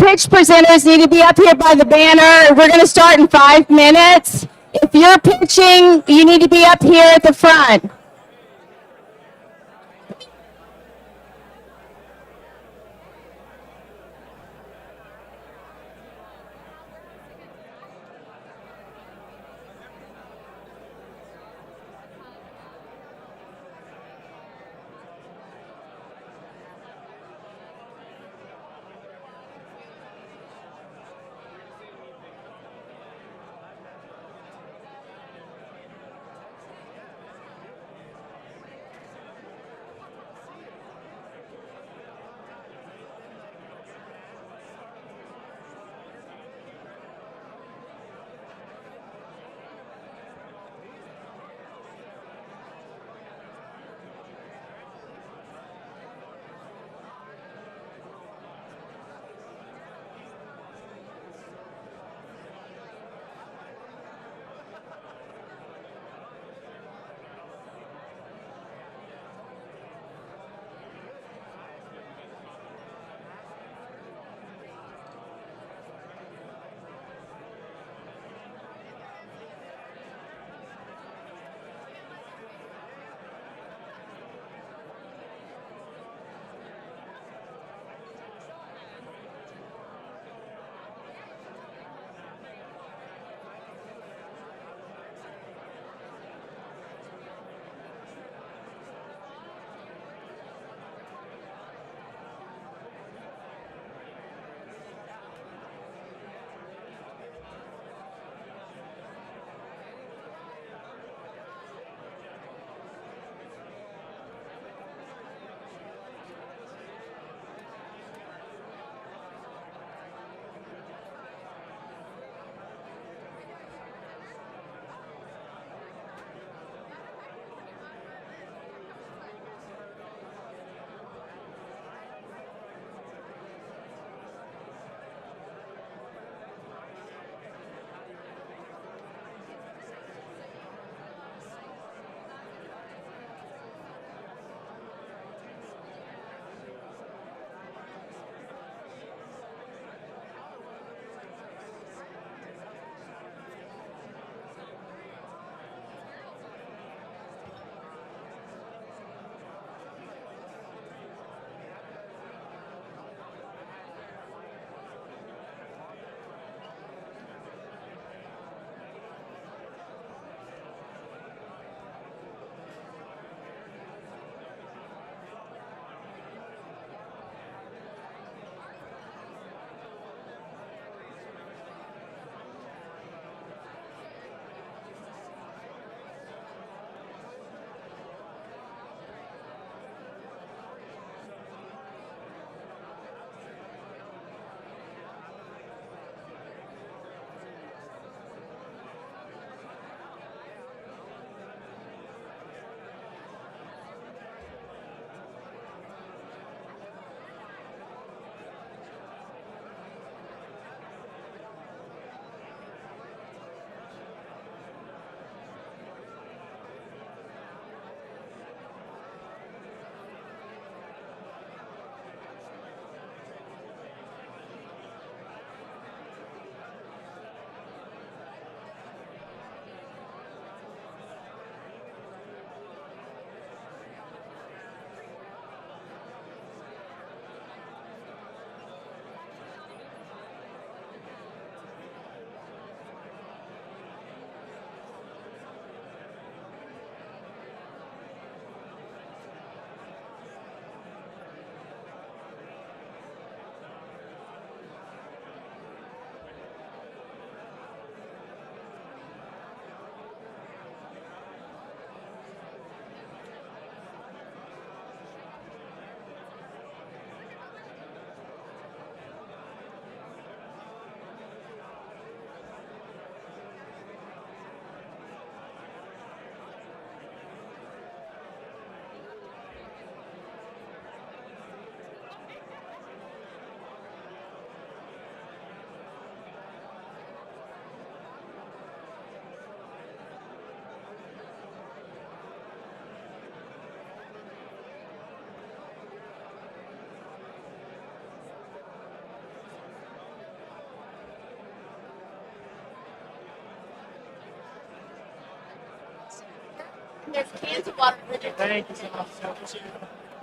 pitch presenters need to be up here by the banner. We're going to start in 5 minutes. If you're pitching, you need to be up here at the front.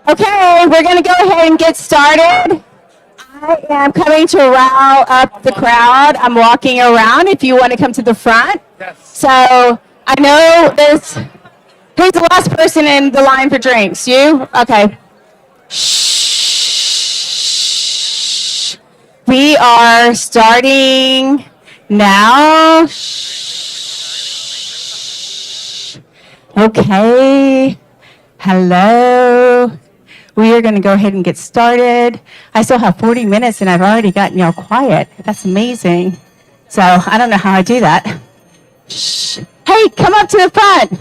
Okay, we're going to go ahead and get started. I am coming to rile up the crowd. I'm walking around if you want to come to the front. So I know who's the last person in the line for drinks? You? Okay. Shh. We are starting now. Shh. Okay. Hello. We are going to go ahead and get started. I still have 40 minutes and I've already gotten y'all quiet. That's amazing. So I don't know how I do that. Shh. Hey, come up to the front.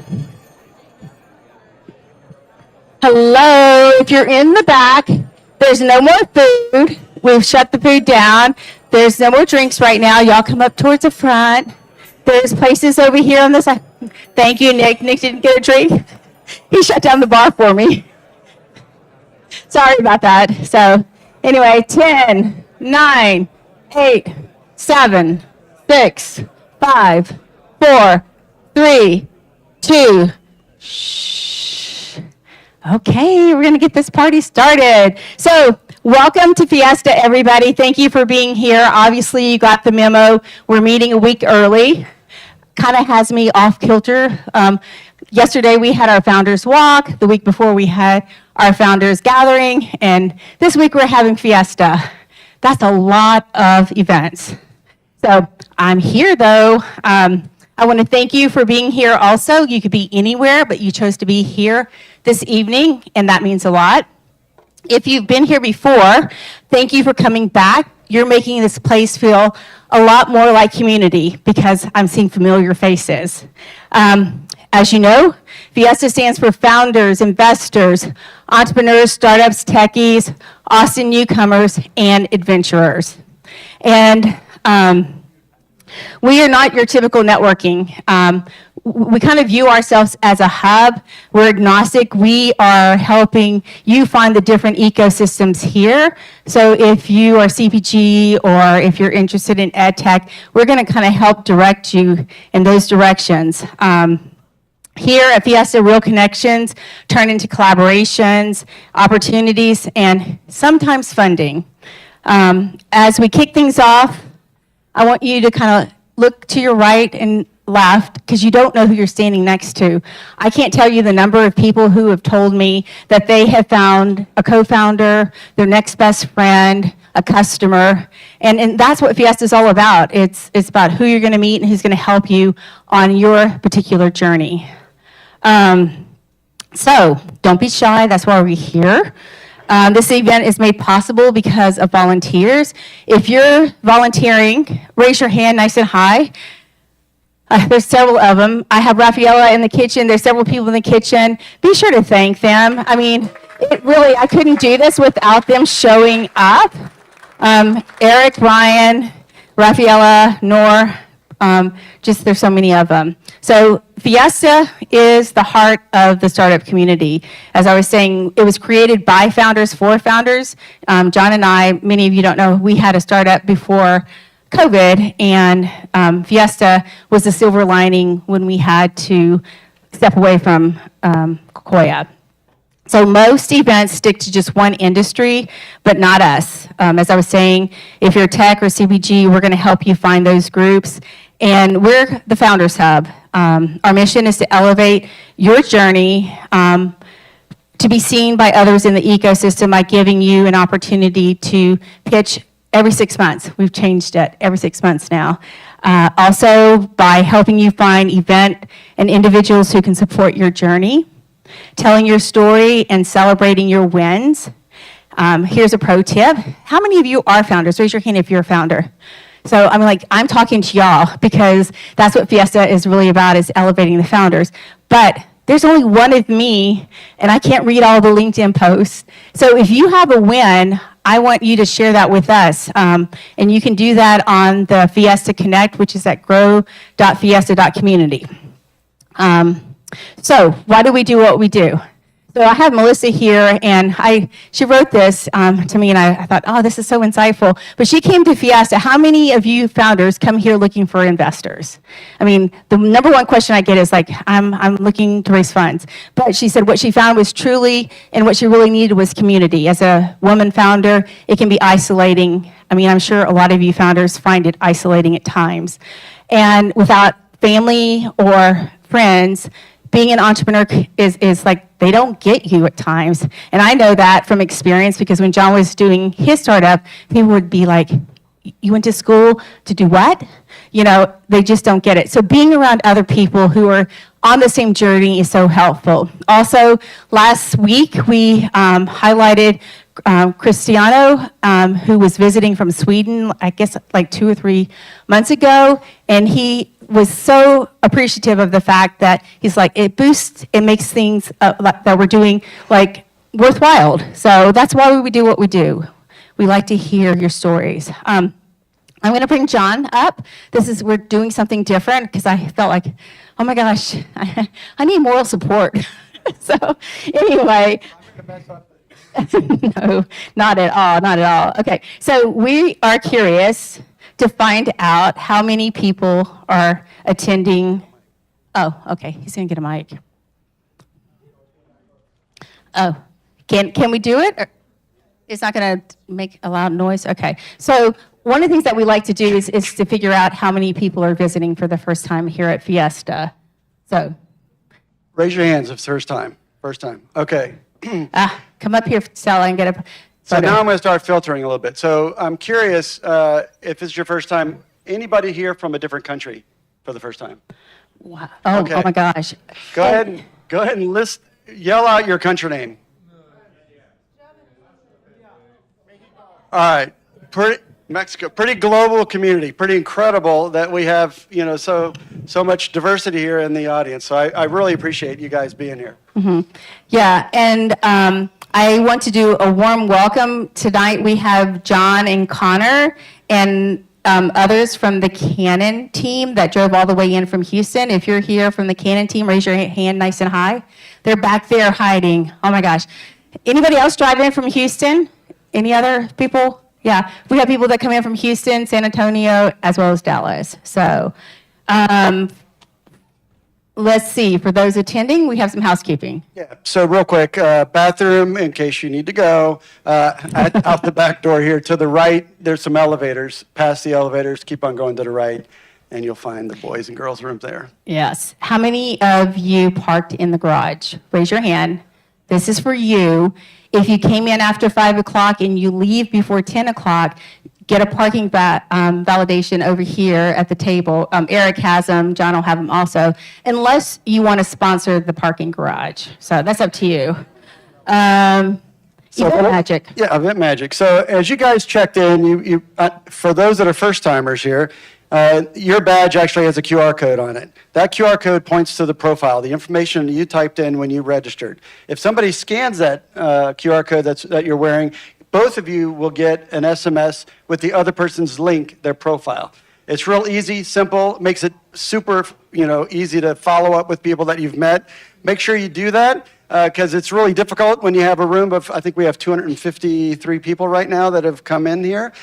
Hello. If you're in the back, there's no more food. We've shut the food down. There's no more drinks right now. Y'all come up towards the front. There's places over here on the side. Thank you, Nick. Nick didn't get a drink. He shut down the bar for me. Sorry about that. So anyway, 10, 9, 8, 7, 6, 5, 4, 3, 2. Shh. Okay, we're going to get this party started. So welcome to Fiesta, everybody. Thank you for being here. Obviously, you got the memo. We're meeting a week early. Kind of has me off kilter. Yesterday, we had our Founders Walk. The week before, we had our Founders Gathering. And this week, we're having Fiesta. That's a lot of events. So I'm here, though. I want to thank you for being here also. You could be anywhere, but you chose to be here this evening, and that means a lot. If you've been here before, thank you for coming back. You're making this place feel a lot more like community because I'm seeing familiar faces. As you know, F.I.E.S.T.A stands for founders, investors, entrepreneurs, startups, techies, Austin newcomers, and adventurers. And we are not your typical networking. We kind of view ourselves as a hub. We're agnostic. We are helping you find the different ecosystems here. So if you are CPG or if you're interested in ed tech, we're going to kind of help direct you in those directions. Here at F.I.E.S.T.A, real connections turn into collaborations, opportunities, and sometimes funding. As we kick things off, I want you to kind of look to your right and left because you don't know who you're standing next to. I can't tell you the number of people who have told me that they have found a co-founder, their next best friend, a customer, and that's what F.I.E.S.T.A is all about. It's about who you're going to meet and who's going to help you on your particular journey. So don't be shy. That's why we're here. This event is made possible because of volunteers. If you're volunteering, raise your hand nice and high. There's several of them. I have Rafaela in the kitchen. There's several people in the kitchen. Be sure to thank them. I mean, I couldn't do this without them showing up. Eric, Ryan, Rafaela, Nor, there's so many of them. So F.I.E.S.T.A is the heart of the startup community. As I was saying, it was created by founders for founders. John and I, many of you don't know, we had a startup before COVID, and F.I.E.S.T.A was the silver lining when we had to step away from Koya. So most events stick to just one industry, but not us. As I was saying, if you're tech or CPG, we're going to help you find those groups. And we're the Founders Hub. Our mission is to elevate your journey to be seen by others in the ecosystem by giving you an opportunity to pitch every 6 months. We've changed it every 6 months now. Also, by helping you find event and individuals who can support your journey, telling your story and celebrating your wins. Here's a pro tip. How many of you are founders? Raise your hand if you're a founder. So I'm talking to y'all because that's what F.I.E.S.T.A is really about, is elevating the founders. But there's only one of me, and I can't read all the LinkedIn posts. So if you have a win, I want you to share that with us. And you can do that on the F.I.E.S.T.A Connect, which is at grow.fiesta.community. So why do we do what we do? So I have Melissa here, and she wrote this to me, and I thought, oh, this is so insightful. But she came to Fiesta. How many of you founders come here looking for investors? I mean, the number one question I get is like, I'm looking to raise funds. But she said what she found was truly, and what she really needed was community. As a woman founder, it can be isolating. I mean, I'm sure a lot of you founders find it isolating at times. And without family or friends, being an entrepreneur is like, they don't get you at times. And I know that from experience, because when John was doing his startup, people would be like, you went to school to do what? You know, they just don't get it. So being around other people who are on the same journey is so helpful. Also, last week, we highlighted Cristiano, who was visiting from Sweden, I guess like 2 or 3 months ago, and he was so appreciative of the fact that he's like, it makes things that we're doing like worthwhile. So that's why we do what we do. We like to hear your stories. I'm going to bring John up. We're doing something different because I felt like, oh my gosh, I need moral support. So anyway. No, not at all, not at all. Okay, so we are curious to find out how many people are attending. Oh, okay, he's gonna get a mic. Oh, can we do it? Or it's not gonna make a loud noise? Okay, so one of the things that we like to do is to figure out how many people are visiting for the first time here at Fiesta. So. Raise your hands if it's first time. First time, okay. Come up here, Stella, and get a photo. So now I'm going to start filtering a little bit. So I'm curious if it's your first time, anybody here from a different country for the first time? Wow. Oh, okay. Oh my gosh. Go ahead and yell out your country name. All right. Mexico, pretty global community, pretty incredible that we have, so much diversity here in the audience. So I really appreciate you guys being here. Mm-hmm. Yeah, and I want to do a warm welcome. Tonight we have John and Connor and others from the Canon team that drove all the way in from Houston. If you're here from the Canon team, raise your hand nice and high. They're back there hiding. Oh my gosh. Anybody else drive in from Houston? Any other people? Yeah, we have people that come in from Houston, San Antonio, as well as Dallas. So let's see. For those attending, we have some housekeeping. Yeah, so real quick, bathroom in case you need to go. Out the back door here to the right, there's some elevators. Past the elevators, keep on going to the right, and you'll find the boys and girls rooms there. Yes. How many of you parked in the garage? Raise your hand. This is for you. If you came in after 5 o'clock and you leave before 10 o'clock, get a parking validation over here at the table. Eric has them. John will have them also, unless you want to sponsor the parking garage. So that's up to you. Event Magic. Yeah, Event Magic. So as you guys checked in, you for those that are first-timers here, your badge actually has a QR code on it. That QR code points to the profile, the information you typed in when you registered. If somebody scans that QR code that you're wearing, both of you will get an SMS with the other person's link, their profile. It's real easy, simple, makes it super easy to follow up with people that you've met. Make sure you do that because it's really difficult when you have a room of, I think we have 253 people right now that have come in here.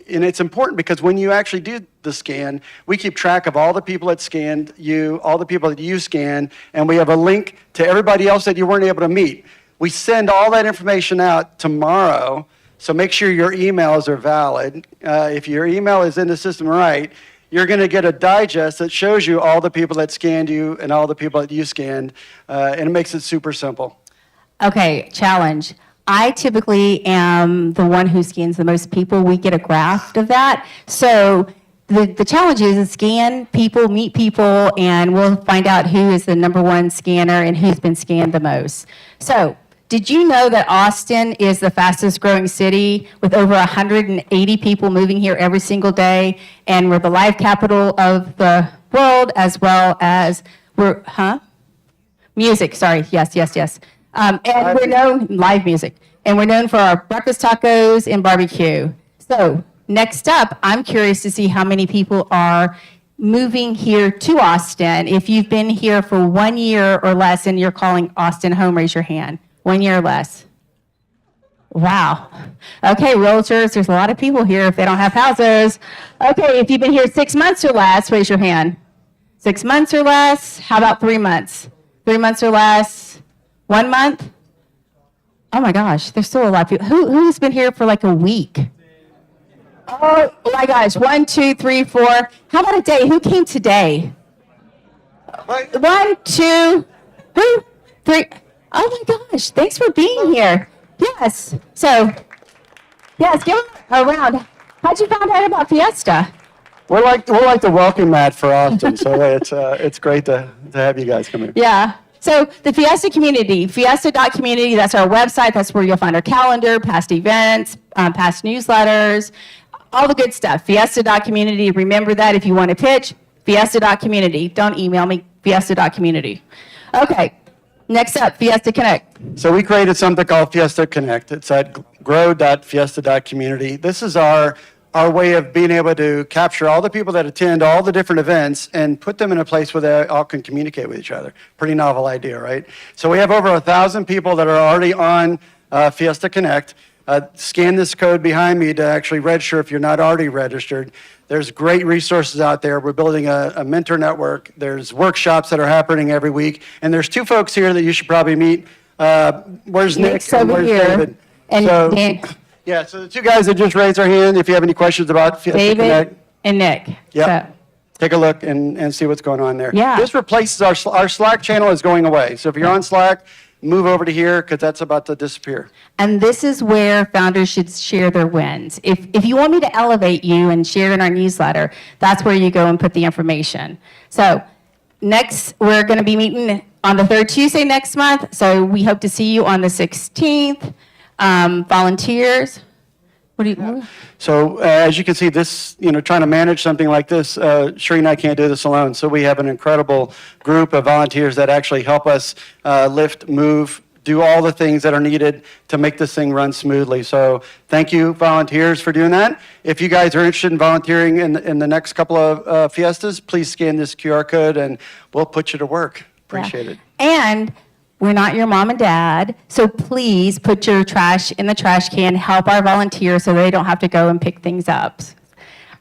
And it's important because when you actually do the scan, we keep track of all the people that scanned you, all the people that you scanned, and we have a link to everybody else that you weren't able to meet. We send all that information out tomorrow, so make sure your emails are valid. If your email is in the system right, you're going to get a digest that shows you all the people that scanned you and all the people that you scanned, and it makes it super simple. Okay, challenge. I typically am the one who scans the most people. We get a graph of that. So the challenge is scan people, meet people, and we'll find out who is the number one scanner and who's been scanned the most. So did you know that Austin is the fastest growing city with over 180 people moving here every single day? And we're the live capital of the world, as well as music, sorry, yes. And we're known, live music, and we're known for our breakfast tacos and barbecue. So next up, I'm curious to see how many people are moving here to Austin. If you've been here for 1 year or less and you're calling Austin home, raise your hand. 1 year or less. Wow. Okay, realtors, there's a lot of people here if they don't have houses. Okay, if you've been here 6 months or less, raise your hand. 6 months or less? How about 3 months? 3 months or less? 1 month? Oh my gosh, there's still a lot of people. Who's been here for like a week? Oh my gosh, 1, 2, 3, 4. How about a day? Who came today? 1, 2, who? 3. Oh my gosh, thanks for being here. Yes. So, yes, give them a round. How'd you find out about Fiesta? We're like the welcome mat for Austin, so it's great to have you guys come here. Yeah. So the Fiesta community, Fiesta.community, that's our website. That's where you'll find our calendar, past events, past newsletters, all the good stuff. Fiesta.community. Remember that if you want to pitch, Fiesta.community. Don't email me, Fiesta.community. Okay. Next up, Fiesta Connect. So we created something called Fiesta Connect. It's at grow.fiesta.community. This is our way of being able to capture all the people that attend all the different events and put them in a place where they all can communicate with each other. Pretty novel idea, right? So we have over 1,000 people that are already on Fiesta Connect. Scan this code behind me to actually register if you're not already registered. There's great resources out there. We're building a mentor network. There's workshops that are happening every week. And there's 2 folks here that you should probably meet. Where's Nick Nick's and over where's here. David? And So- Dan, Yeah, so the 2 guys that just raised their hand, if you have any questions about Fiesta David Connect, and Nick. Yep. So, take a look and see what's going on there. Yeah. This replaces our Slack channel is going away. So if you're on Slack, move over to here because that's about to disappear. and this is where founders should share their wins. If you want me to elevate you and share in our newsletter, that's where you go and put the information. So next, we're going to be meeting on the 3rd Tuesday next month. So we hope to see you on the 16th. Volunteers. What do you? So as you can see, this, trying to manage something like this, Sheree and I can't do this alone. So we have an incredible group of volunteers that actually help us lift, move, do all the things that are needed to make this thing run smoothly. So thank you, volunteers, for doing that. If you guys are interested in volunteering in the next couple of Fiestas, please scan this QR code and we'll put you to work. Appreciate it. And we're not your mom and dad, so please put your trash in the trash can. Help our volunteers so they don't have to go and pick things up.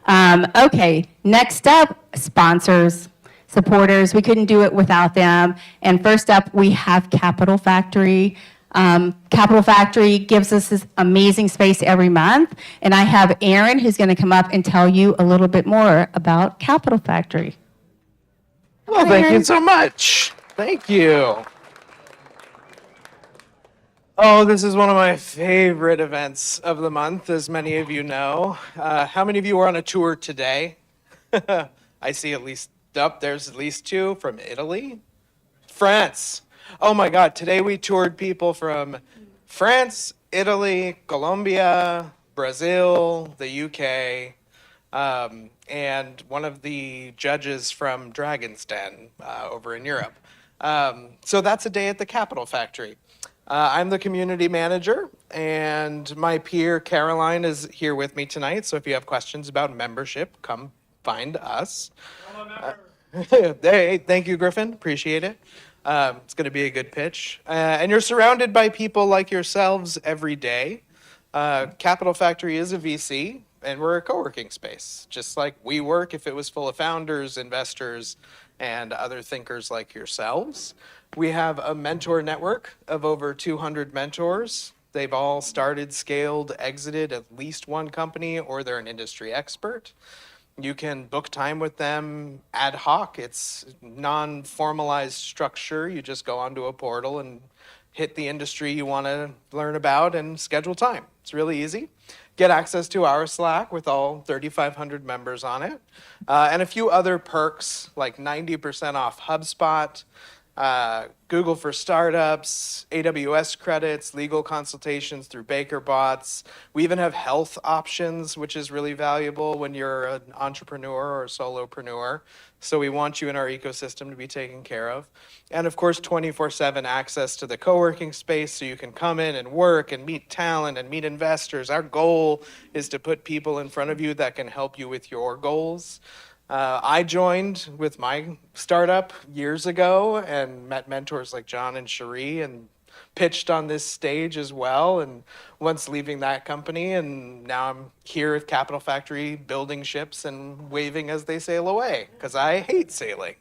Okay, next up, sponsors, supporters. We couldn't do it without them. And first up, we have Capital Factory. Capital Factory gives us this amazing space every month. And I have Aaron who's going to come up and tell you a little bit more about Capital Factory. Well, thank you so much. Thank you. Oh, this is one of my favorite events of the month, as many of you know. How many of you are on a tour today? I see there's at least 2 from Italy. France. Oh my God, today we toured people from France, Italy, Colombia, Brazil, the UK, and one of the judges from Dragon's Den over in Europe. So that's a day at the Capital Factory. I'm the community manager, and my peer Caroline is here with me tonight. So if you have questions about membership, come find us. Hey, thank you, Griffin. Appreciate it. It's going to be a good pitch. And you're surrounded by people like yourselves every day. Capital Factory is a VC, and we're a co-working space, just like WeWork if it was full of founders, investors, and other thinkers like yourselves. We have a mentor network of over 200 mentors. They've all started, scaled, exited at least one company, or they're an industry expert. You can book time with them ad hoc. It's non-formalized structure. You just go onto a portal and hit the industry you want to learn about and schedule time. It's really easy. Get access to our Slack with all 3,500 members on it, and a few other perks like 90% off HubSpot, Google for Startups, AWS credits, legal consultations through BakerBots. We even have health options, which is really valuable when you're an entrepreneur or a solopreneur. So we want you in our ecosystem to be taken care of. And of course, 24/7 access to the co-working space so you can come in and work and meet talent and meet investors. Our goal is to put people in front of you that can help you with your goals. I joined with my startup years ago and met mentors like John and Cherie and pitched on this stage as well. And once leaving that company, and now I'm here at Capital Factory building ships and waving as they sail away because I hate sailing.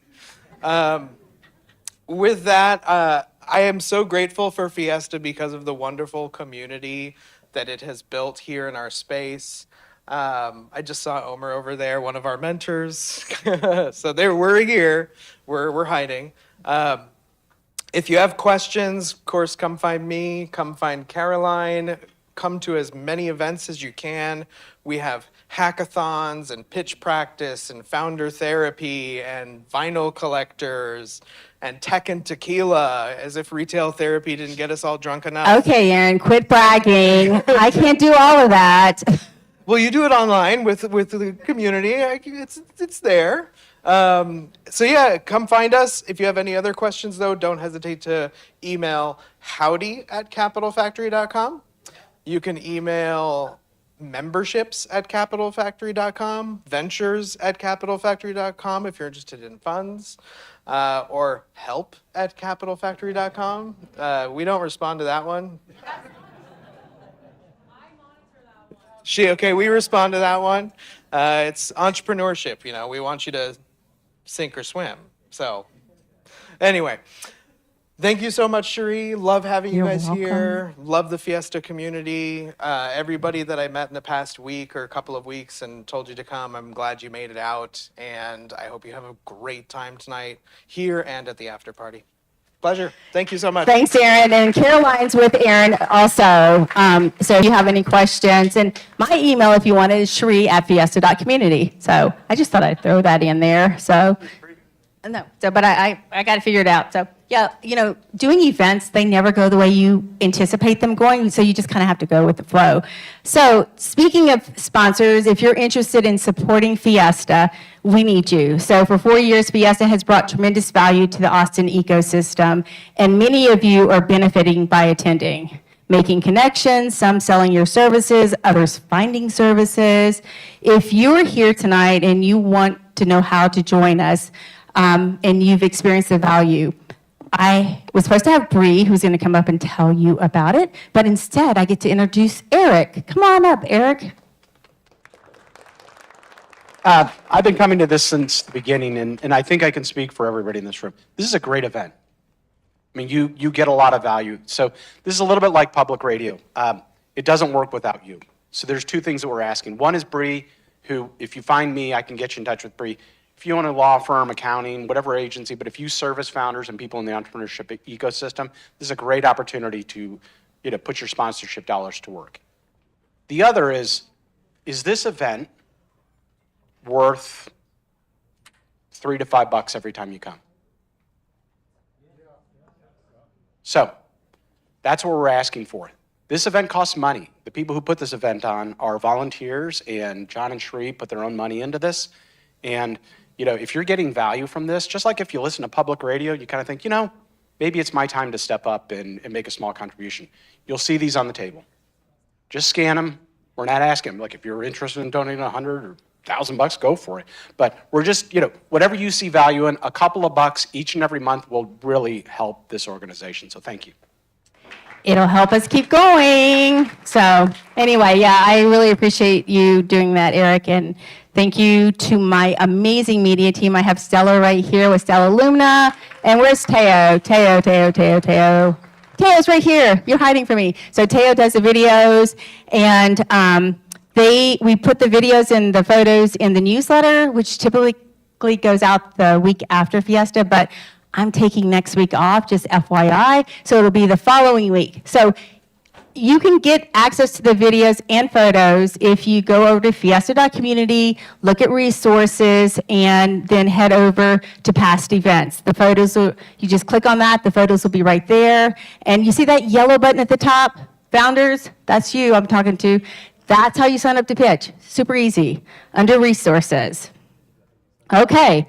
With that, I am so grateful for Fiesta because of the wonderful community that it has built here in our space. I just saw Omer over there, one of our mentors. So we're here, we're hiding. If you have questions, of course, come find me, come find Caroline, come to as many events as you can. We have hackathons and pitch practice and founder therapy and vinyl collectors and tech and tequila, as if retail therapy didn't get us all drunk enough. Okay, Aaron, quit bragging. I can't do all of that. Well, you do it online with the community. It's there. So yeah, come find us. If you have any other questions, though, don't hesitate to email howdy@capitalfactory.com. You can email memberships@capitalfactory.com, ventures@capitalfactory.com if you're interested in funds, or help@capitalfactory.com. We don't respond to that one. We respond to that one. It's entrepreneurship, we want you to sink or swim. So anyway, thank you so much, Cherie. Love having you guys here. Love the Fiesta community. Everybody that I met in the past week or a couple of weeks and told you to come, I'm glad you made it out. And I hope you have a great time tonight here and at the after party. Pleasure. Thank you so much. Thanks, Aaron. And Caroline's with Aaron also. So if you have any questions, and my email, if you want, is Cherie@fiesta.community. So I just thought I'd throw that in there. So, but I got to figure it out. So yeah, doing events, they never go the way you anticipate them going. So you just kind of have to go with the flow. So speaking of sponsors, if you're interested in supporting Fiesta, we need you. So for 4 years, Fiesta has brought tremendous value to the Austin ecosystem, and many of you are benefiting by attending, making connections, some selling your services, others finding services. If you're here tonight and you want to know how to join us, and you've experienced the value, I was supposed to have Bree, who's going to come up and tell you about it, but instead I get to introduce Eric. Come on up, Eric. I've been coming to this since the beginning, and I think I can speak for everybody in this room. This is a great event. I mean, you get a lot of value. So this is a little bit like public radio. It doesn't work without you. So there's two things that we're asking. One is Bree, who, if you find me, I can get you in touch with Bree. If you own a law firm, accounting, whatever agency, but if you service founders and people in the entrepreneurship ecosystem, this is a great opportunity to put your sponsorship dollars to work. The other is this event worth $3 to $5 every time you come? So that's what we're asking for. This event costs money. The people who put this event on are volunteers, and John and Cherie put their own money into this. And if you're getting value from this, just like if you listen to public radio, you kind of think, maybe it's my time to step up and make a small contribution. You'll see these on the table. Just scan them. We're not asking, like, if you're interested in donating $100 or $1,000, go for it. But we're just, whatever you see value in, a couple of bucks each and every month will really help this organization. So thank you. It'll help us keep going. So anyway, yeah, I really appreciate you doing that, Eric. And thank you to my amazing media team. I have Stella right here with Stella Lumna. And where's Teo? Teo's right here. You're hiding from me. So Teo does the videos, and we put the videos and the photos in the newsletter, which typically goes out the week after Fiesta, but I'm taking next week off, just FYI, so it'll be the following week. So you can get access to the videos and photos if you go over to fiesta.community, look at resources, and then head over to past events. The photos, you just click on that, the photos will be right there. And you see that yellow button at the top? Founders, that's you I'm talking to. That's how you sign up to pitch. Super easy, under resources. Okay.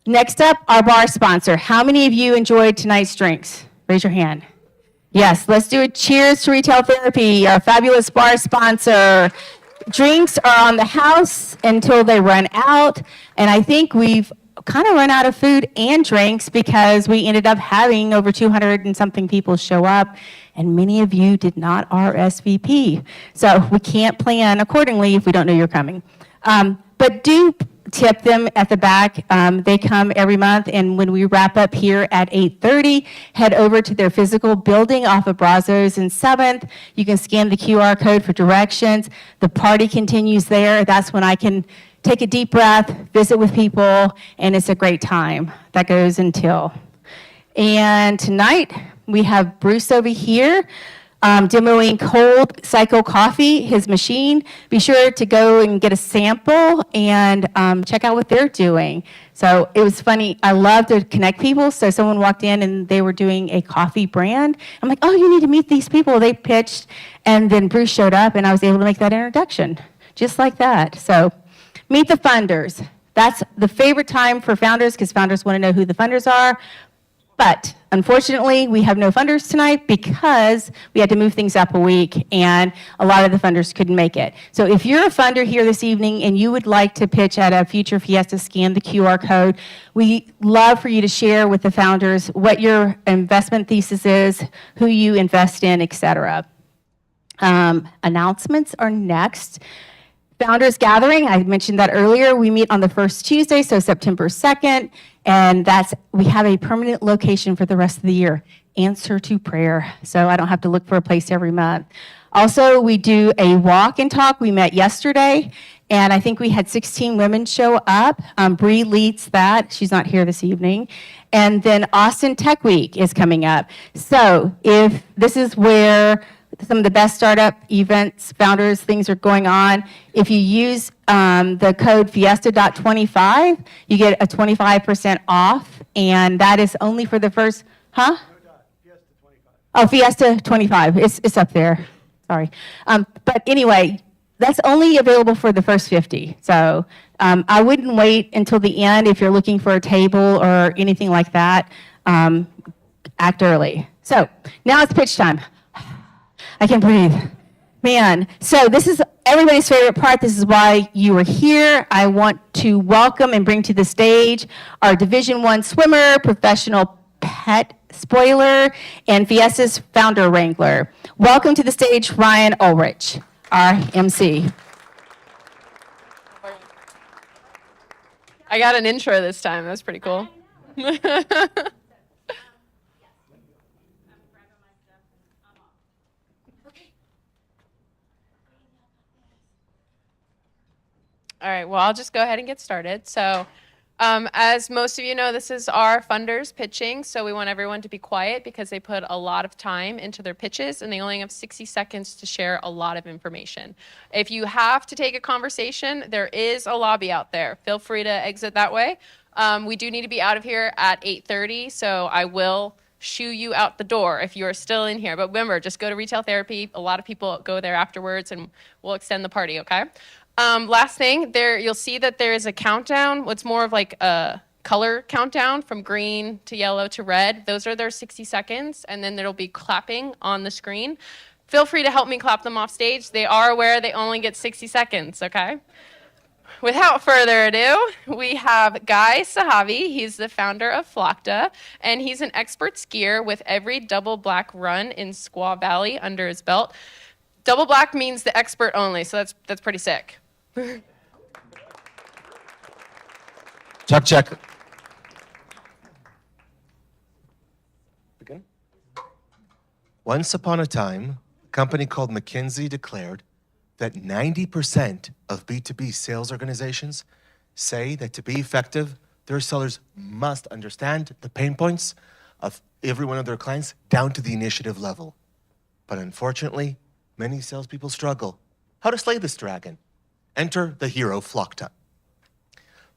Next up, our bar sponsor. How many of you enjoyed tonight's drinks? Raise your hand. Yes, let's do a cheers to Retail Therapy, our fabulous bar sponsor. Drinks are on the house until they run out, and I think we've kind of run out of food and drinks because we ended up having over 200 and something people show up, and many of you did not RSVP. So we can't plan accordingly if we don't know you're coming. But do tip them at the back. They come every month, and when we wrap up here at 8:30, head over to their physical building off of Brazos and 7th. You can scan the QR code for directions. The party continues there. That's when I can take a deep breath, visit with people, and it's a great time. That goes until. And tonight, we have Bruce over here demoing Cold Cycle Coffee, his machine. Be sure to go and get a sample and check out what they're doing. So it was funny. I love to connect people. So someone walked in and they were doing a coffee brand. I'm like, oh, you need to meet these people. They pitched, and then Bruce showed up, and I was able to make that introduction, just like that. So meet the funders. That's the favorite time for founders because founders want to know who the funders are. But unfortunately, we have no funders tonight because we had to move things up a week, and a lot of the funders couldn't make it. So if you're a funder here this evening and you would like to pitch at a future Fiesta, scan the QR code. We love for you to share with the founders what your investment thesis is, who you invest in, et cetera. Announcements are next. Founders Gathering, I mentioned that earlier. We meet on the first Tuesday, so September 2nd, and we have a permanent location for the rest of the year. Answer to prayer, so I don't have to look for a place every month. Also, we do a walk and talk. We met yesterday, and I think we had 16 women show up. Bree leads that. She's not here this evening. And then Austin Tech Week is coming up. So if this is where some of the best startup events, founders, things are going on. If you use the code F.I.E.S.T.A. 25, you get a 25% off, and that is only for the first, huh? Oh, Fiesta 25, it's up there, sorry. But anyway, that's only available for the first 50. So I wouldn't wait until the end if you're looking for a table or anything like that. Act early. So now it's pitch time. I can breathe. Man, so this is everybody's favorite part. This is why you are here. I want to welcome and bring to the stage our Division I swimmer, professional pet spoiler, and Fiesta's founder wrangler. Welcome to the stage, Ryan Ulrich, our MC. I got an intro this time. That's pretty cool. All right, well, I'll just go ahead and get started. So as most of you know, this is our funders pitching, so we want everyone to be quiet because they put a lot of time into their pitches, and they only have 60 seconds to share a lot of information. If you have to take a conversation, there is a lobby out there. Feel free to exit that way. We do need to be out of here at 8:30, so I will shoo you out the door if you are still in here. But remember, just go to retail therapy. A lot of people go there afterwards, and we'll extend the party, okay? Last thing, you'll see that there is a countdown. What's more of like a color countdown from green to yellow to red. Those are their 60 seconds, and then there'll be clapping on the screen. Feel free to help me clap them off stage. They are aware they only get 60 seconds, okay? Without further ado, we have Guy Sahavi. He's the founder of F.I.E.S.T.A, and he's an expert skier with every double black run in Squaw Valley under his belt. Double black means the expert only, so that's pretty sick. Check. Begin? Once upon a time, a company called McKinsey declared that 90% of B2B sales organizations say that to be effective, their sellers must understand the pain points of every one of their clients down to the initiative level. But unfortunately, many salespeople struggle. How to slay this dragon? Enter the hero, F.I.E.S.T.A.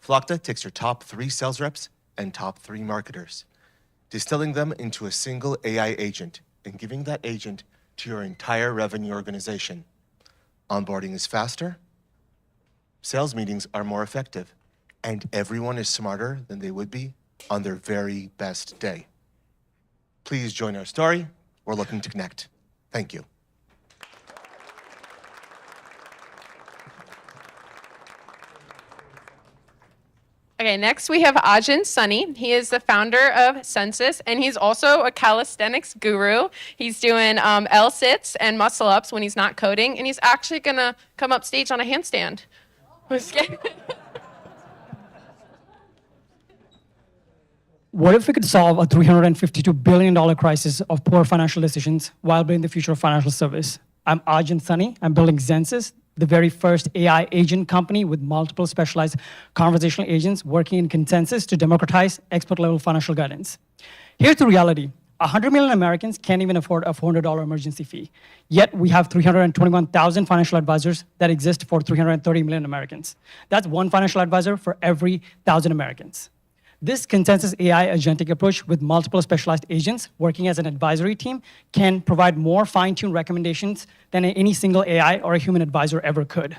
F.I.E.S.T.A takes your top 3 sales reps and top 3 marketers, distilling them into a single AI agent and giving that agent to your entire revenue organization. Onboarding is faster, sales meetings are more effective, and everyone is smarter than they would be on their very best day. Please join our story. We're looking to connect. Thank you. Okay, next we have Ajin Sunny. He is the founder of Census, and he's also a calisthenics guru. He's doing L-sits and muscle-ups when he's not coding, and he's actually going to come up stage on a handstand. What if we could solve a $352 billion crisis of poor financial decisions while building the future of financial service? I'm Ajin Sunny. I'm building Zensus, the very first AI agent company with multiple specialized conversational agents working in consensus to democratize expert-level financial guidance. Here's the reality. 100 million Americans can't even afford a $400 emergency fee. Yet we have 321,000 financial advisors that exist for 330 million Americans. That's one financial advisor for every 1,000 Americans. This consensus AI agentic approach with multiple specialized agents working as an advisory team can provide more fine-tuned recommendations than any single AI or a human advisor ever could.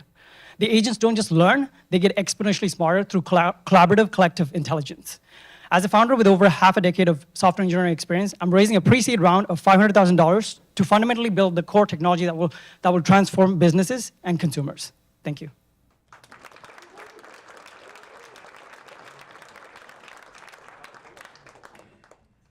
The agents don't just learn, they get exponentially smarter through collaborative collective intelligence. As a founder with over half a decade of software engineering experience, I'm raising a pre-seed round of $500,000 to fundamentally build the core technology that will transform businesses and consumers. Thank you.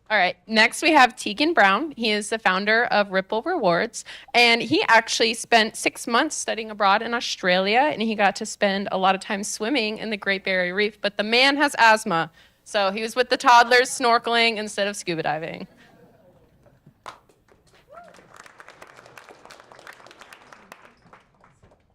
All right, next we have Tegan Brown. He is the founder of Ripple Rewards, and he actually spent 6 months studying abroad in Australia, and he got to spend a lot of time swimming in the Great Barrier Reef, but the man has asthma, so he was with the toddlers snorkeling instead of scuba diving.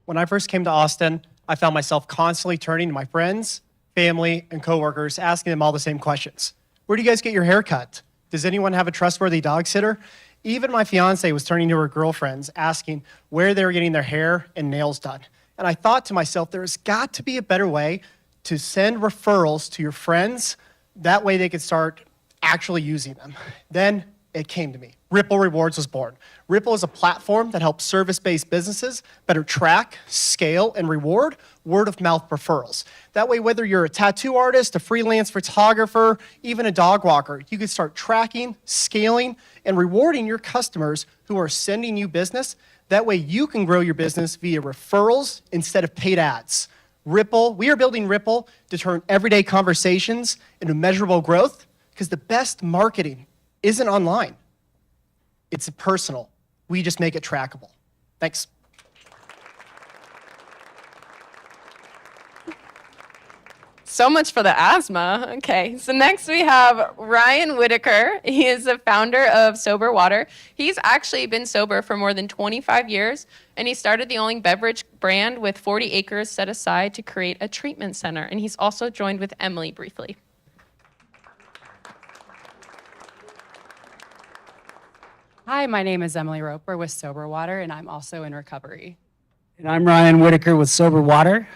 When I first came to Austin, I found myself constantly turning to my friends, family, and coworkers, asking them all the same questions. Where do you guys get your hair cut? Does anyone have a trustworthy dog sitter? Even my fiance was turning to her girlfriends, asking where they were getting their hair and nails done. And I thought to myself, there's got to be a better way to send referrals to your friends. That way they could start actually using them. Then it came to me. Ripple Rewards was born. Ripple is a platform that helps service-based businesses better track, scale, and reward word-of-mouth referrals. That way, whether you're a tattoo artist, a freelance photographer, even a dog walker, you can start tracking, scaling, and rewarding your customers who are sending you business. That way, you can grow your business via referrals instead of paid ads. Ripple, we are building Ripple to turn everyday conversations into measurable growth, because the best marketing isn't online. It's personal. We just make it trackable. Thanks. So much for the asthma. Okay, so next we have Ryan Whitaker. He is the founder of Sober Water. He's actually been sober for more than 25 years, and he started the only beverage brand with 40 acres set aside to create a treatment center. And he's also joined with Emily briefly. Hi, my name is Emily Roper with Sober Water, and I'm also in recovery. And I'm Ryan Whitaker with Sober Water.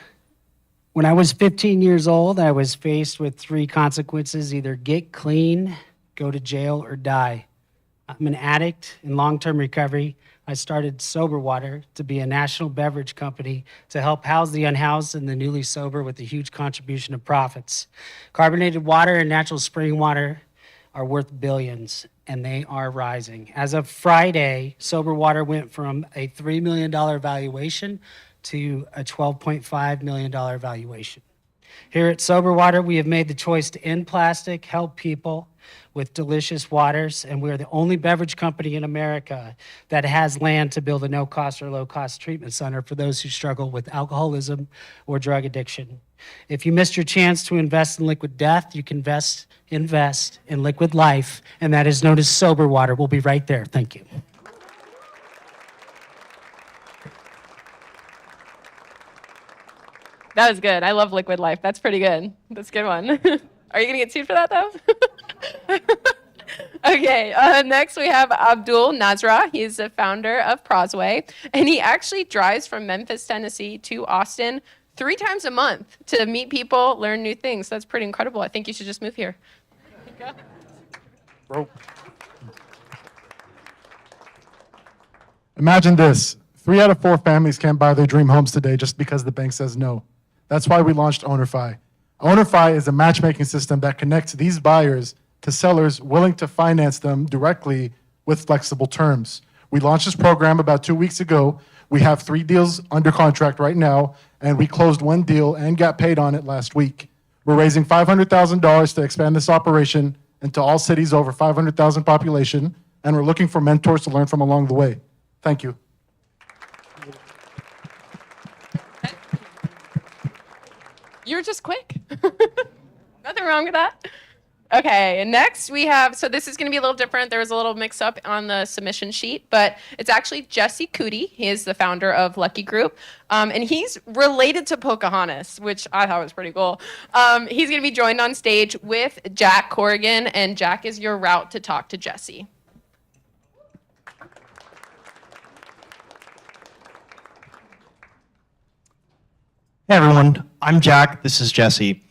When I was 15 years old, I was faced with 3 consequences: either get clean, go to jail, or die. I'm an addict in long-term recovery. I started Sober Water to be a national beverage company to help house the unhoused and the newly sober with a huge contribution of profits. Carbonated water and natural spring water are worth billions, and they are rising. As of Friday, Sober Water went from a $3 million valuation to a $12.5 million valuation. Here at Sober Water, we have made the choice to end plastic, help people with delicious waters, and we are the only beverage company in America that has land to build a no-cost or low-cost treatment center for those who struggle with alcoholism or drug addiction. If you missed your chance to invest in liquid death, you can invest in liquid life, and that is known as Sober Water. We'll be right there. Thank you. That was good. I love Liquid Life. That's pretty good. That's a good one. Are you going to get sued for that, though? Okay, next we have Abdul Nazra. He's the founder of Prosway, and he actually drives from Memphis, Tennessee to Austin 3 times a month to meet people, learn new things. That's pretty incredible. I think you should just move here. Imagine this. 3 out of 4 families can't buy their dream homes today just because the bank says no. That's why we launched Owner.Fi. Owner.Fi is a matchmaking system that connects these buyers to sellers willing to finance them directly with flexible terms. We launched this program about 2 weeks ago. We have 3 deals under contract right now, and we closed 1 deal and got paid on it last week. We're raising $500,000 to expand this operation into all cities over 500,000 population, and we're looking for mentors to learn from along the way. Thank you. You're just quick. Nothing wrong with that. Okay, and next we have, so this is going to be a little different. There was a little mix up on the submission sheet, but it's actually Jesse Cootie. He is the founder of Lucky Group, and he's related to Pocahontas, which I thought was pretty cool. He's going to be joined on stage with Jack Corrigan, and Jack is your route to talk to Jesse. Hey everyone, I'm Jack, this is Jesse.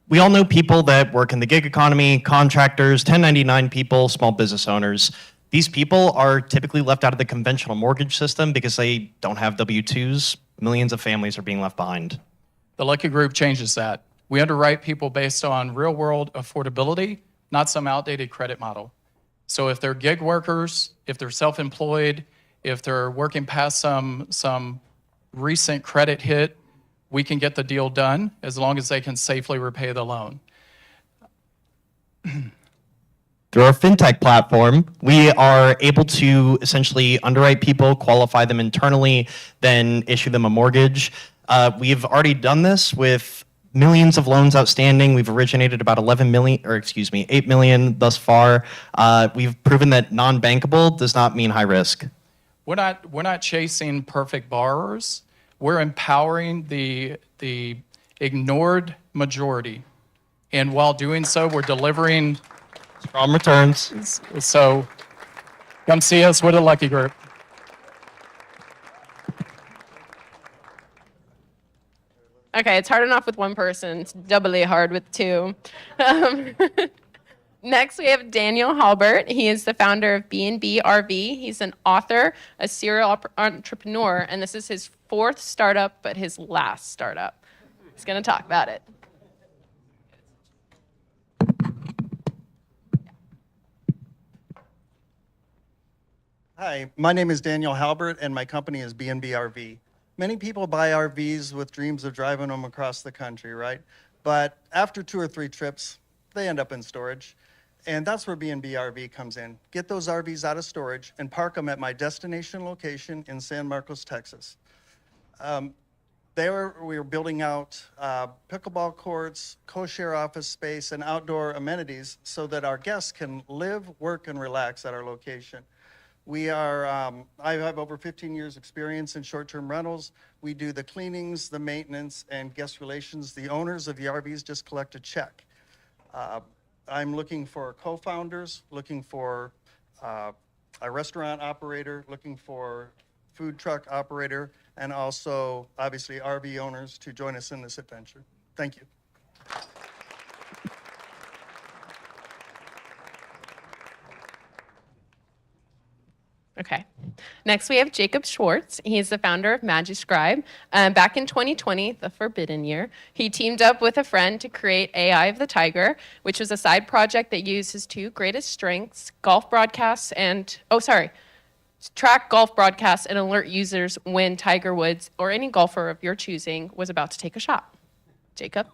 We all know people that work in the gig economy, contractors, 1099 people, small business owners. These people are typically left out of the conventional mortgage system because they don't have W-2s. Millions of families are being left behind. The Lucky Group changes that. We underwrite people based on real-world affordability, not some outdated credit model. So if they're gig workers, if they're self-employed, if they're working past some recent credit hit, we can get the deal done as long as they can safely repay the loan. Through our fintech platform, we are able to essentially underwrite people, qualify them internally, then issue them a mortgage. We've already done this with millions of loans outstanding. We've originated about 8 million thus far. We've proven that non-bankable does not mean high risk. We're not chasing perfect borrowers. We're empowering the ignored majority. And while doing so, we're delivering strong returns. So come see us with a Lucky Group. Okay, it's hard enough with one person. It's doubly hard with two. Next, we have Daniel Halbert. He is the founder of B&B RV. He's an author, a serial entrepreneur, and this is his 4th startup, but his last startup. He's going to talk about it. Hi, my name is Daniel Halbert, and my company is B&B RV. Many people buy RVs with dreams of driving them across the country, right? But after 2 or 3 trips, they end up in storage. And that's where B&B RV comes in. Get those RVs out of storage and park them at my destination location in San Marcos, Texas. There we are building out pickleball courts, co-share office space, and outdoor amenities so that our guests can live, work, and relax at our location. We are, I have over 15 years experience in short-term rentals. We do the cleanings, the maintenance, and guest relations. The owners of the RVs just collect a check. I'm looking for co-founders, looking for a restaurant operator, looking for food truck operator, and also, obviously, RV owners to join us in this adventure. Thank you. Okay. Next, we have Jacob Schwartz. He's the founder of Magiscribe. Back in 2020, the forbidden year, he teamed up with a friend to create AI of the Tiger, which was a side project that used his 2 greatest strengths, golf broadcasts and, track golf broadcasts and alert users when Tiger Woods or any golfer of your choosing was about to take a shot. Jacob?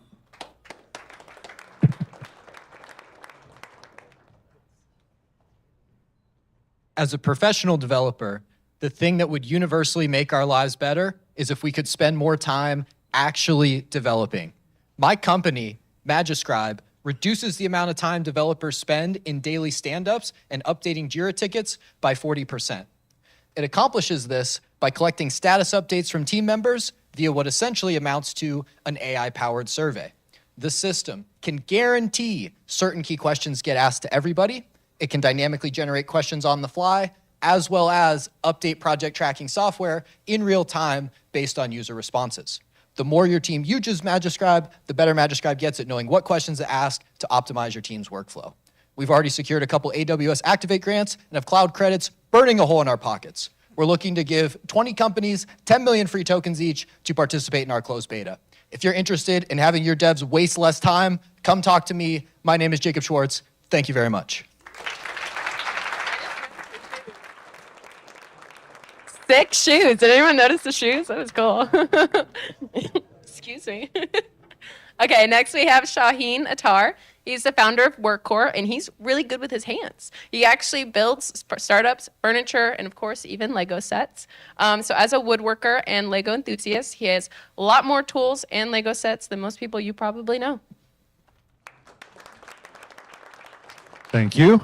As a professional developer, the thing that would universally make our lives better is if we could spend more time actually developing. My company, Magiscribe, reduces the amount of time developers spend in daily stand-ups and updating Jira tickets by 40%. It accomplishes this by collecting status updates from team members via what essentially amounts to an AI-powered survey. The system can guarantee certain key questions get asked to everybody. It can dynamically generate questions on the fly, as well as update project tracking software in real time based on user responses. The more your team uses Magiscribe, the better Magiscribe gets at knowing what questions to ask to optimize your team's workflow. We've already secured a couple AWS Activate grants and have cloud credits burning a hole in our pockets. We're looking to give 20 companies 10 million free tokens each to participate in our closed beta. If you're interested in having your devs waste less time, come talk to me. My name is Jacob Schwartz. Thank you very much. Sick shoes. Did anyone notice the shoes? That was cool. Excuse me. Okay, next we have Shaheen Attar. He's the founder of WorkCore, and he's really good with his hands. He actually builds startups, furniture, and of course, even Lego sets. So as a woodworker and Lego enthusiast, he has a lot more tools and Lego sets than most people you probably know. Thank you.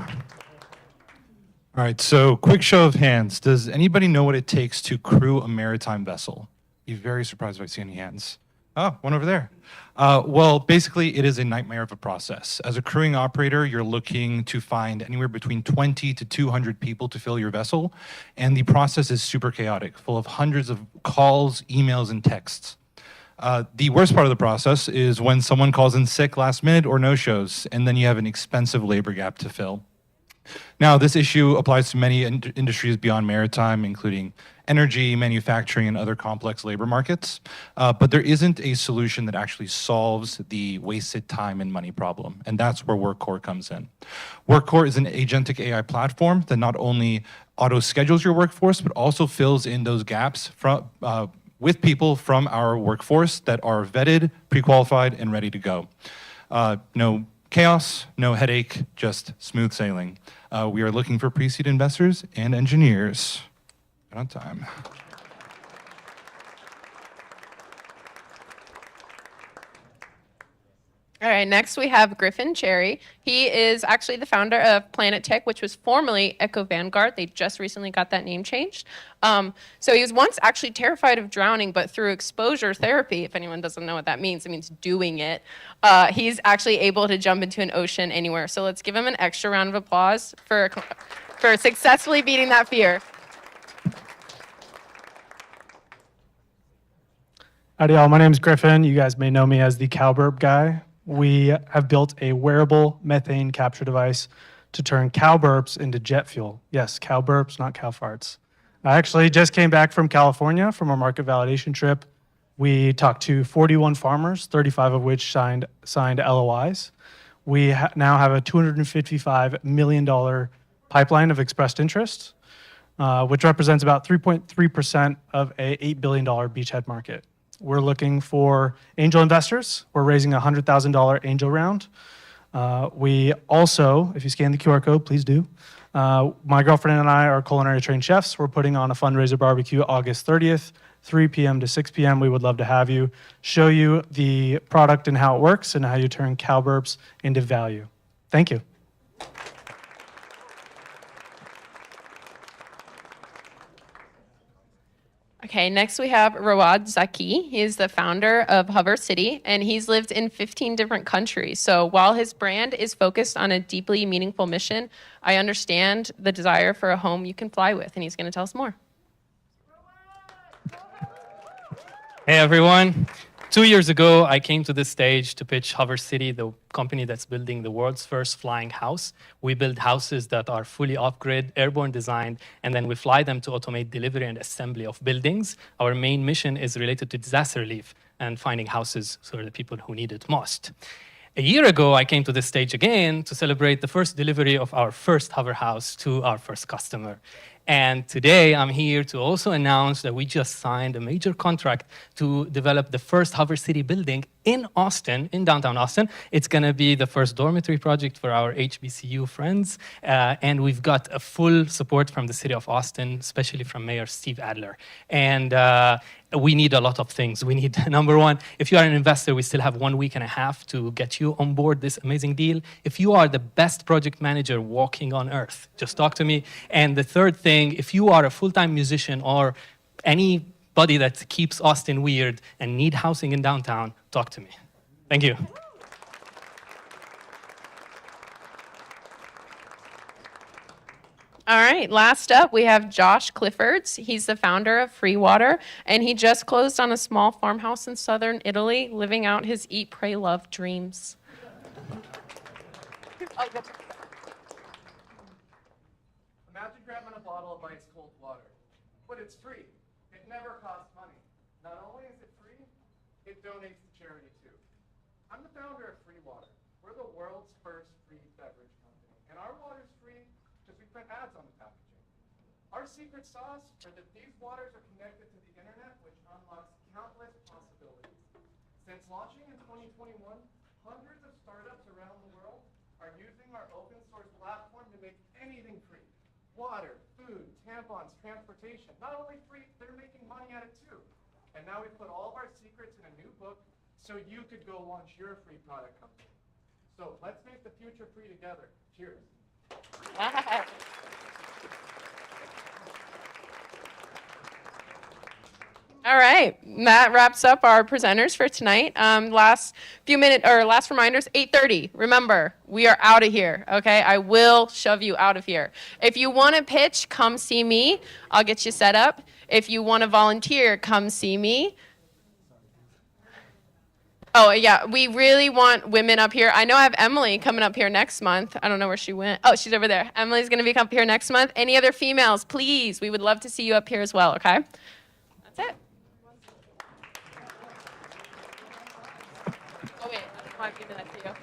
All right, so quick show of hands. Does anybody know what it takes to crew a maritime vessel? Be very surprised if I see any hands. Oh, one over there. Well, basically, it is a nightmare of a process. As a crewing operator, you're looking to find anywhere between 20 to 200 people to fill your vessel, and the process is super chaotic, full of hundreds of calls, emails, and texts. The worst part of the process is when someone calls in sick last minute or no-shows, and then you have an expensive labor gap to fill. Now, this issue applies to many industries beyond maritime, including energy, manufacturing, and other complex labor markets. But there isn't a solution that actually solves the wasted time and money problem, and that's where WorkCore comes in. WorkCore is an agentic AI platform that not only auto-schedules your workforce, but also fills in those gaps with people from our workforce that are vetted, pre-qualified, and ready to go. No chaos, no headache, just smooth sailing. We are looking for pre-seed investors and engineers. Right on time. All right, next we have Griffin Cherry. He is actually the founder of Planet Tech, which was formerly Echo Vanguard. They just recently got that name changed. So he was once actually terrified of drowning, but through exposure therapy, if anyone doesn't know what that means, it means doing it. He's actually able to jump into an ocean anywhere. So let's give him an extra round of applause for successfully beating that fear. Howdy, y'all. My name is Griffin. You guys may know me as the Cowburp guy. We have built a wearable methane capture device to turn cow burps into jet fuel. Yes, cow burps, not cow farts. I actually just came back from California from our market validation trip. We talked to 41 farmers, 35 of which signed LOIs. We now have a $255 million pipeline of expressed interest, which represents about 3.3% of a $8 billion beachhead market. We're looking for angel investors. We're raising a $100,000 angel round. We also, if you scan the QR code, please do. My girlfriend and I are culinary trained chefs. We're putting on a fundraiser barbecue August 30th, 3 p.m. to 6 p.m. We would love to have you, show you the product and how it works and how you turn cow burps into value. Thank you. Okay, next we have Rawad Zaki. He is the founder of F.I.E.S.T.A, and he's lived in 15 different countries. So while his brand is focused on a deeply meaningful mission, I understand the desire for a home you can fly with, and he's going to tell us more. Hey, everyone. 2 years ago, I came to this stage to pitch F.I.E.S.T.A, the company that's building the world's first flying house. We build houses that are fully off-grid, airborne designed, and then we fly them to automate delivery and assembly of buildings. Our main mission is related to disaster relief and finding houses for the people who need it most. A year ago, I came to this stage again to celebrate the first delivery of our first hover house to our first customer. And today, I'm here to also announce that we just signed a major contract to develop the first F.I.E.S.T.A building in Austin, in downtown Austin. It's going to be the first dormitory project for our HBCU friends. And we've got a full support from the city of Austin, especially from Mayor Steve Adler. And we need a lot of things. We need, number one, if you are an investor, we still have 1 week and a half to get you on board this amazing deal. If you are the best project manager walking on earth, just talk to me. And the third thing, if you are a full-time musician or anybody that keeps Austin weird and need housing in downtown, talk to me. Thank you. All right, last up, we have Josh Cliffords. He's the founder of Free Water, and he just closed on a small farmhouse in southern Italy, living out his eat, pray, love dreams. Imagine grabbing a bottle of ice cold water, but it's free. It never costs money. Not only is it free, it donates to charity too. I'm the founder of Free Water. We're the world's first free beverage company, and our water's free because we print ads on the packaging. Our secret sauce is that these waters are connected to the internet, which unlocks countless possibilities. Since launching in 2021, hundreds of startups around the world are using our open source platform to make anything free. Water, food, tampons, transportation. Not only free, they're making money at it too. And now we put all of our secrets in a new book so you could go launch your free product company. So let's make the future free together. Cheers. All right, that wraps up our presenters for tonight. Last reminders, 8:30. Remember, we are out of here, okay? I will shove you out of here. If you want to pitch, come see me. I'll get you set up. If you want to volunteer, come see me. Oh, yeah, we really want women up here. I know I have Emily coming up here next month. I don't know where she went. Oh, she's over there. Emily's going to be up here next month. Any other females, please? We would love to see you up here as well, okay? That's it. Oh, wait, I don't want to give that to you.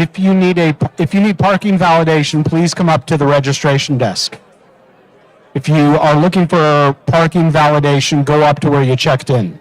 If you need parking validation, please come up to the registration desk. If you are looking for parking validation, go up to where you checked in.